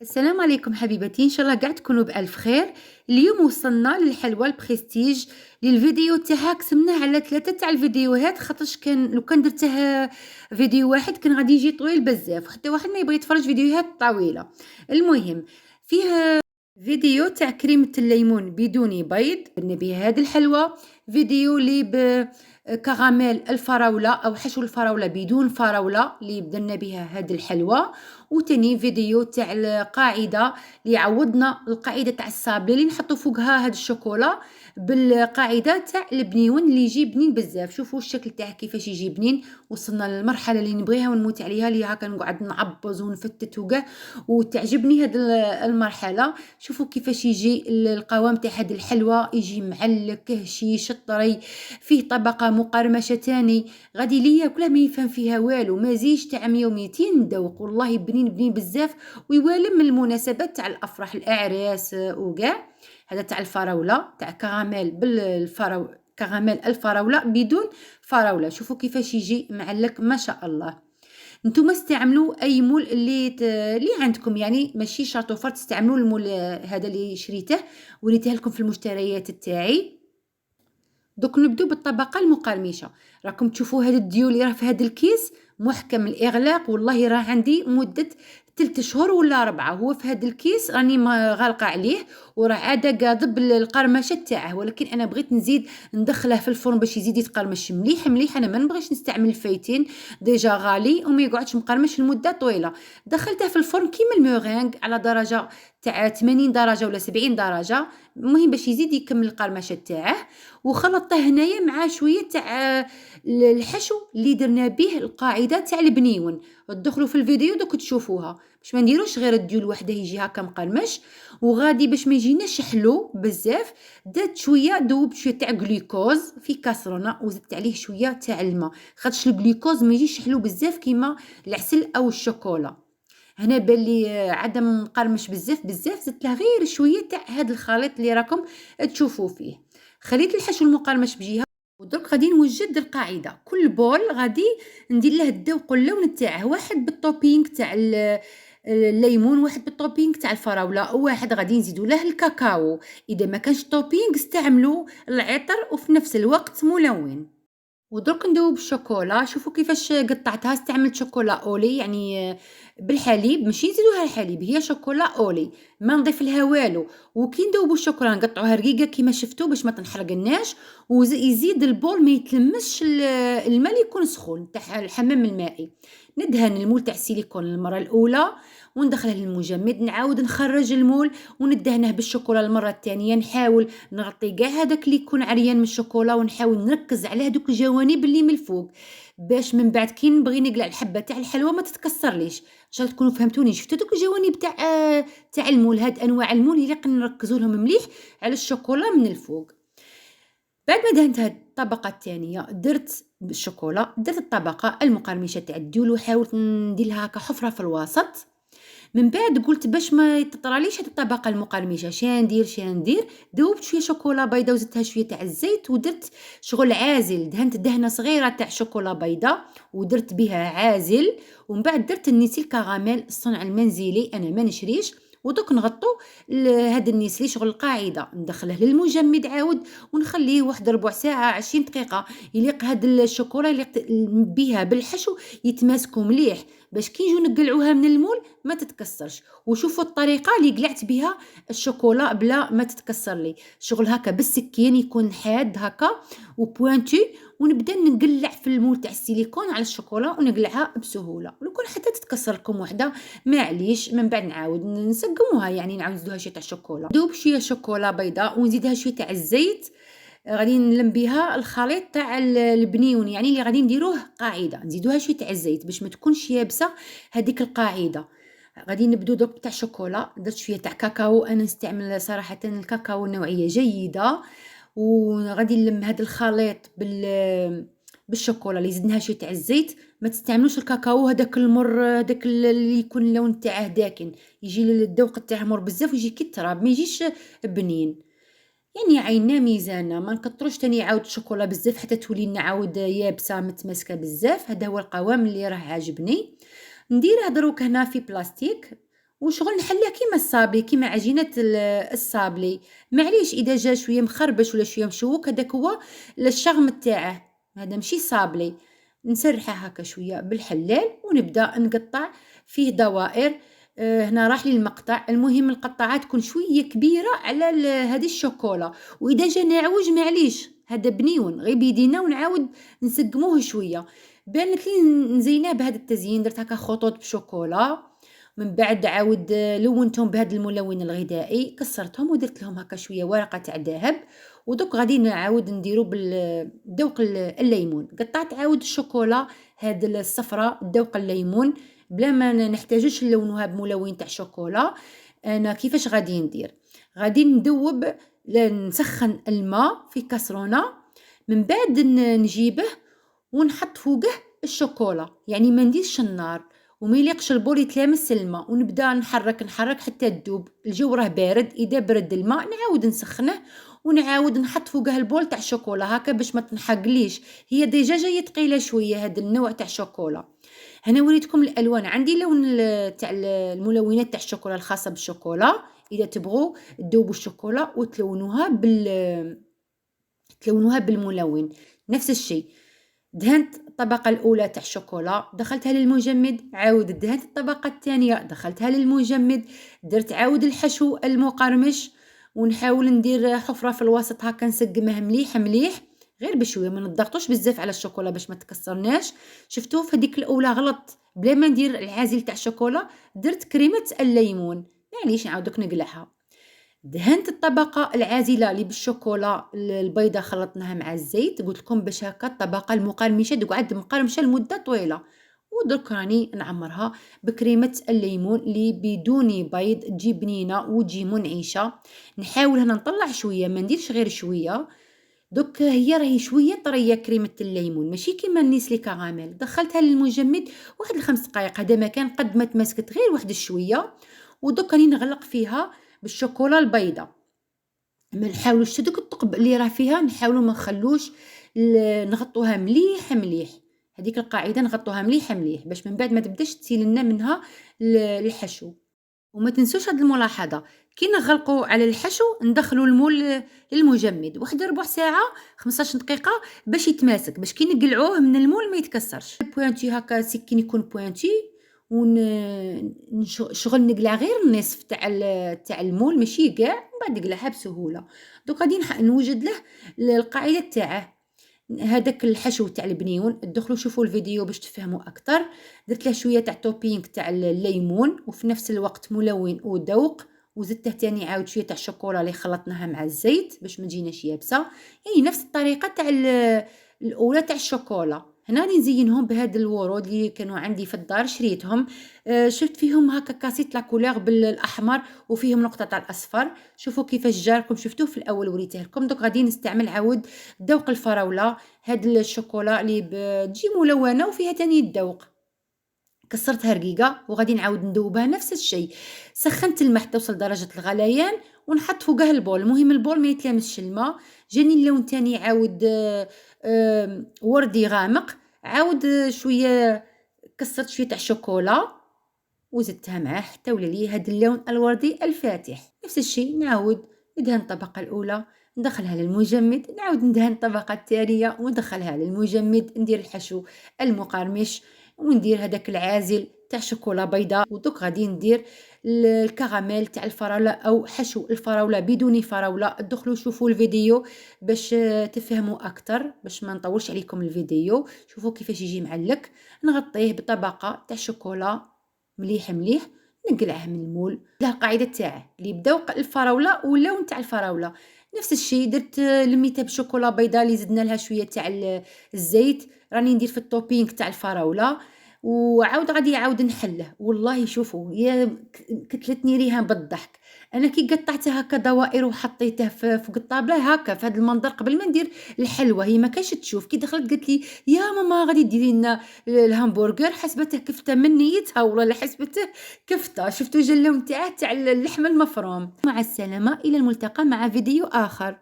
السلام عليكم حبيبتي، إن شاء الله قاع تكونوا بألف خير. اليوم وصلنا للحلوى البريستيج. الفيديو تاعها قسمناه على 3 تاع الفيديوهات، خاطرش لو كان درته فيديو واحد كان غادي يجي طويل بزاف، وحتى واحد ما يبغي يتفرج فيديوهات طويلة. المهم فيه فيديو تاع كريمة الليمون بدون بيض بها هذه الحلوى، فيديو اللي كراميل الفراولة أو حشو الفراولة بدون فراولة اللي بدلنا بها هذه الحلوى، وتاني فيديو تاع القاعدة اللي عوضنا القاعدة تاع الصابلي اللي نحطو فوقها هاد الشوكولا بالقاعدة تاع البنيون اللي يجي بنين بزاف. شوفوا الشكل تاعه كيفاش يجي بنين. وصلنا للمرحلة اللي نبغيها ونموت عليها، اللي هاكا نقعد نعبز ونفتت وكاع، وتعجبني هاد المرحلة. شوفوا كيفاش يجي القوام تاع هاد الحلوى، يجي معلك هشيش طري، فيه طبقة مقرمشة تاني غادي ليا كلها ما يفهم فيها والو، مزيج تاع 100 و200 ذوق، والله بنين بزاف ويوالم من المناسبات تاع الافراح الاعراس وكاع. هذا تاع الفراوله تاع كراميل كراميل الفراوله بدون فراوله. شوفوا كيفاش يجي معلك ما شاء الله. نتوما استعملوا اي مول اللي عندكم، يعني ماشي شرط فرط تستعملوا المول هذا اللي شريته وريته لكم في المشتريات تاعي. دوك نبدو بالطبقة المقرمشة. راكم تشوفوا هاد الديول اللي راه في هاد الكيس محكم الإغلاق، والله راه عندي مدة 3 شهور ولا 4. هو في هاد الكيس راني غالقة عليه وراه عادة قاضب القرمشة تاعه، ولكن أنا بغيت نزيد ندخله في الفرن باش يزيد يتقرمش مليح. أنا ما نبغيش نستعمل الفايتين ديجا غالي وما يقعدش مقرمش لمدة طويلة. دخلته في الفرن كيما المورينغ على درجة تاع 80 درجة ولا 70 درجة، المهم باش يزيد يكمل القرمشة تاعه. وخلطته هنايا مع شويه تاع الحشو اللي درنا به القاعده تاع البنيون. تدخلوا في الفيديو دوك تشوفوها، باش ما نديروش غير الديول وحده يجي هكا مقرمش. وغادي باش ما يجيناش حلو بزاف، درت شويه دوبت شويه تاع جلوكوز في كاسرونه وزدت عليه شويه تاع الماء، خاطرش الجلوكوز ما يجيش حلو بزاف كيما العسل او الشوكولا. هنا باللي عدم قرمش بزاف زدت له غير شويه تاع هذا الخليط اللي راكم تشوفوا فيه. خليت الحشو المقرمش بجهه، ودرك غادي نوجد القاعده. كل بول غادي ندير له الذوق واللون تاعه، واحد بالطوبينغ تاع الليمون، واحد بالطوبينغ تاع الفراوله، وواحد غادي نزيدو له الكاكاو. اذا ما كانش طوبينغ استعملوا العطر وفي نفس الوقت ملون. ودرك ندوب الشوكولا. شوفوا كيفاش قطعتها، استعملت شوكولا اولي يعني بالحليب، ماشي نزيدوها الحليب، هي شوكولا اولي ما نضيف لها والو. وكي ندوبوا الشوكولا نقطعوها رقيقه كيما شفتوا باش ما تنحرقناش، ويزيد البول ما يتلمش الماء اللي يكون سخون تاع الحمام المائي. ندهن المول تاع السيليكون المره الاولى وندخله للمجمد، نعاود نخرج المول وندهنه بالشوكولا المره الثانيه. نحاول نغطي كاع هذاك اللي يكون عريان من الشوكولا، ونحاول نركز على هذوك الجوانب اللي من الفوق، باش من بعد كي نبغي نقلع الحبه تاع الحلوى ما تتكسرليش. ان شاء الله تكونوا فهمتوني. شفتوا دوك الجوانب تاع المول، هاد انواع المول اللي نركزوا لهم مليح على الشوكولا من الفوق. بعد ما دهنت هاد الطبقه الثانيه درت بالشوكولا، درت الطبقه المقرمشه تاع الديول وحاولت ندير لها هكا حفره في الوسط. من بعد قلت باش ما تطراليش هاد الطبقه المقرمشه شا ندير ذوبت شويه شوكولا بيضاء وزدتها شويه تاع الزيت، ودرت شغل عازل، دهنت دهنه صغيره تاع شوكولا بيضاء ودرت بها عازل. ومن بعد درت النسيل كراميل الصنع المنزلي، انا ما نشريش. ودوك نغطو هاد النسلي شغل القاعده، ندخله للمجمد عاود ونخليه واحد ربع ساعه 20 دقيقه، يليق هاد الشوكولا يليق بها بالحشو يتماسكوا مليح باش كي نجيو نقلعوها من المول ما تتكسرش. وشوفوا الطريقه اللي قلعت بها الشوكولا بلا ما تتكسر لي، شغل هكا بالسكين يكون حاد هكا وبوانتي، ونبدا نقلع في المول تاع السيليكون على الشوكولا ونقلعها بسهوله. ولو كان حتى تتكسر لكم وحده معليش، من بعد نعاود نسقموها، يعني نعاود نزيدوها شويه تاع الشوكولا، دوب شويه شوكولا بيضاء ونزيدها شويه تاع الزيت. غادي نلم بها الخليط تاع البنيون، يعني اللي غادي نديروه قاعده، نزيدوها شويه تاع الزيت باش ما تكونش يابسه هذيك القاعده. غادي نبدو دوك تاع الشوكولا، درت شويه تاع كاكاو، انا نستعمل صراحه الكاكاو نوعيه جيده. وغادي نلم هذا الخليط بالشوكولا اللي زدناها شويه تاع الزيت. ما تستعملوش الكاكاو هذاك المر، هذاك اللي يكون اللون تاعه داكن، يجي الذوق تاعه مر بزاف ويجي كي التراب ما يجيش بنين. يعني عينا ميزانه، ما نكتروش تاني عاود الشوكولا بزاف حتى تولي لنا عاود يابسه متماسكه بزاف. هذا هو القوام اللي راه عاجبني. نديره دروك هنا في بلاستيك وشغل نحلّيه كيما الصابلي، كيما عجينة الصابلي، معليش إذا جا شوية مخربش ولا شوية مشوك هذاك هو الشغم تاعه، هذا ماشي صابلي، نسرّحه هاكا شوية بالحلّال ونبدأ نقطّع فيه دوائر. هنا راح لي المقطع، المهم القطّعة تكون شوية كبيرة على هذي الشوكولا، وإذا جا ناعوج معليش هذا بنيون غير بيدينا ونعاود نسقموه شوية. بانت لي نزيناه بهذا التزيين، درت هاكا خطوط بشوكولا، من بعد عاود لونتهم بهذا الملون الغذائي، كسرتهم ودرت لهم هكا شويه ورقه تاع ذهب. ودوك غادي نعاود نديرو بالذوق الليمون. قطعت عاود الشوكولا هاد الصفراء ذوق الليمون بلا ما نحتاجوش نلونوها بملون تاع شوكولا. انا كيفاش غادي ندير؟ غادي ندوب، نسخن الماء في كاسرونه، من بعد نجيبه ونحط فوقه الشوكولا، يعني ما نديرش النار وما يليقش البول يتلامس الماء، ونبدا نحرك حتى تذوب. الجو راه بارد، اذا برد الماء نعاود نسخنه ونعاود نحط فوقه البول تاع الشوكولا هكا باش ما تنحقليش، هي ديجا جايه ثقيله شويه هذا النوع تاع الشوكولا. هنا وريتكم الالوان، عندي لون تاع الملونات تاع الشوكولا الخاصه بالشوكولا، اذا تبغوا تذوبوا الشوكولا وتلونوها تلونوها بالملون. نفس الشيء، دهنت الطبقة الأولى تاع الشوكولا دخلتها للمجمد، عاود دهنت الطبقة الثانية دخلتها للمجمد، درت عاود الحشو المقرمش، ونحاول ندير حفرة في الوسط هكا نسقمه مليح مليح غير بشوية، ما نضغطوش بزاف على الشوكولا باش ما تكسرناش. شفتوا في هذيك الأولى غلط، بلا ما ندير العازل تاع الشوكولا درت كريمة الليمون، معليش نعاودوك نقلعها. دهنت الطبقة العازلة اللي بالشوكولا البيضة خلطناها مع الزيت، قلت لكم باش هكا الطبقة المقرمشة تقعد مقرمشة لمدة طويلة. ودرك راني نعمرها بكريمة الليمون اللي بدون بيض، تجي بنينة وتجي منعشة. نحاول هنا نطلع شوية، ما نديرش غير شوية. دوك هي راهي شوية طرية كريمة الليمون، ماشي كيما النيسلي كراميل. دخلتها للمجمد واحد 5 دقايق، هذا ما كان قد ما تماسكت غير واحد الشوية. ودوك راني نغلق فيها بالشوكولا البيضة، ما نحاولوش هذوك الثقب اللي راه فيها نحاولوا ما نخلوش، نغطوها مليح مليح. هذيك القاعدة نغطوها مليح مليح باش من بعد ما تبداش تسيل لنا منها الحشو. وما تنسوش هاد الملاحظة، كي نغلقوا على الحشو ندخلوا المول للمجمد واحد ربع ساعة 15 دقيقة باش يتماسك، باش كي نقلعوه من المول ما يتكسرش. بوانتي هكا سكين يكون بوانتي، شغل نقلع غير النصف تاع المول ماشي كاع، من بعد نقلعها بسهولة. دوك غادي نوجد له القاعدة تاعه، هذاك الحشو تاع البنيون. ادخلوا شوفوا الفيديو باش تفهموا اكثر. درت له شويه تاع توبينغ تاع الليمون وفي نفس الوقت ملون وذوق، وزدته تاني عاود شويه تاع الشوكولا اللي خلطناها مع الزيت باش ما تجيناش يابسه، يعني نفس الطريقه تاع الاولى تاع الشوكولا. هنا غادي نزينهم بهاد الورود اللي كانوا عندي في الدار، شريتهم. شفت فيهم هكا كاسيت لا كولور بالاحمر وفيهم نقطه تاع الاصفر. شوفوا كيفاش جاركم، شفتوه في الاول وريته لكم. دوك غادي نستعمل عاود ذوق الفراوله، هاد الشوكولا اللي تجي ملونه وفيها تاني الذوق. كسرتها رقيقه وغادي نعاود ندوبها نفس الشيء. سخنت الماء حتى وصل درجه الغليان ونحط فوقه البول، المهم البول ما يتلامسش الماء. جاني اللون تاني عاود وردي غامق، عاود شويه كسرت شويه تاع الشوكولا وزدتها معاه حتى ولا لي هاد اللون الوردي الفاتح. نفس الشيء نعاود ندهن الطبقة الأولى ندخلها للمجمد، نعاود ندهن الطبقة الثانية وندخلها للمجمد، ندير الحشو المقرمش وندير هذاك العازل تاع شوكولا بيضاء. ودوك غادي ندير الكراميل تاع الفراولة أو حشو الفراولة بدون فراولة. ادخلوا شوفوا الفيديو باش تفهموا أكثر، باش ما نطولش عليكم الفيديو. شوفوا كيفاش يجي معلك. نغطيه بطبقة تاع شوكولا مليح مليح، نقلعه من المول. له القاعده تاعه اللي بذوق الفراوله واللون تاع الفراوله. نفس الشيء درت لميتها بشوكولا بيضاء اللي زدنا لها شويه تاع الزيت، راني ندير في التوبينغ تاع الفراوله. وعاود غادي عاود نحله. والله شوفوا يا كتلتني ريها بالضحك. انا كي قطعتها هكا دوائر وحطيته فوق الطابله هكا في هذا المنظر قبل ما ندير الحلوه، هي ما كانش تشوف. كي دخلت قالت لي يا ماما غادي ديري لنا الهامبرغر، حسبته كفته من نيتها والله حسبته كفته. شفتوا جا اللون تاع اللحم المفروم. مع السلامه، الى الملتقى مع فيديو اخر.